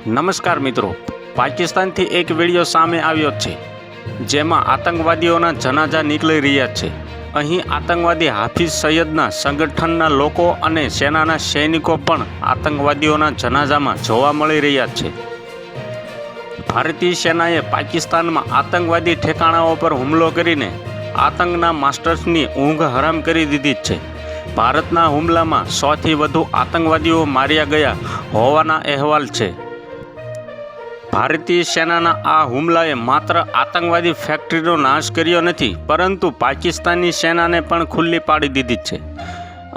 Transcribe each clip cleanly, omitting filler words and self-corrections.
નમસ્કાર મિત્રો, પાકિસ્તાનથી એક વિડીયો સામે આવ્યો છે જેમાં આતંકવાદીઓના જનાઝા નીકળી રહ્યા છે। અહીં આતંકવાદી હાફિઝ સઈદના સંગઠનના લોકો અને સેનાના સૈનિકો પણ આતંકવાદીઓના જનાઝામાં જોવા મળી રહ્યા છે। ભારતીય સેનાએ પાકિસ્તાનમાં આતંકવાદી ઠેકાણાઓ પર હુમલો કરીને આતંકના માસ્ટર્સની ઊંઘ હરામ કરી દીધી છે। ભારતના હુમલામાં 100થી વધુ આતંકવાદીઓ માર્યા ગયા હોવાના અહેવાલ છે। ભારતીય સેનાના આ હુમલાએ માત્ર આતંકવાદી ફેક્ટરીનો નાશ કર્યો નથી, પરંતુ પાકિસ્તાની સેનાને પણ ખુલ્લી પાડી દીધી છે।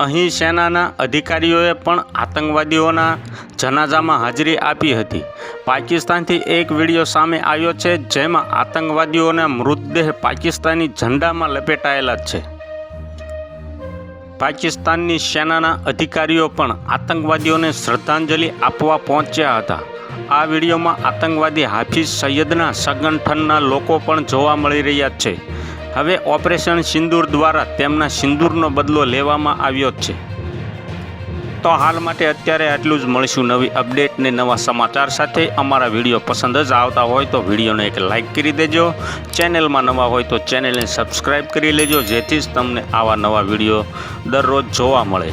અહીં સેનાના અધિકારીઓએ પણ આતંકવાદીઓના જનાઝામાં હાજરી આપી હતી। પાકિસ્તાનથી એક વિડીયો સામે આવ્યો છે જેમાં આતંકવાદીઓના મૃતદેહ પાકિસ્તાની ઝંડામાં લપેટાયેલા છે। પાકિસ્તાનની સેનાના અધિકારીઓ પણ આતંકવાદીઓને શ્રદ્ધાંજલિ આપવા પહોંચ્યા હતા। આ વિડીયોમાં આતંકવાદી હાફિઝ સઈદના સંગઠનના લોકો પણ જોવા મળી રહ્યા છે। હવે ઓપરેશન સિંદૂર દ્વારા તેમના સિંદૂરનો બદલો લેવામાં આવ્યો છે। તો હાલ માટે અત્યારે આટલું જ। મળીશું નવી અપડેટ ને નવા સમાચાર સાથે। અમારા વિડીયો પસંદ જ આવતા હોય તો વિડીયોને એક લાઇક કરી દેજો। ચેનલમાં નવા હોય તો ચેનલને સબસ્ક્રાઈબ કરી લેજો, જેથી જ તમને આવા નવા વિડીયો દરરોજ જોવા મળે।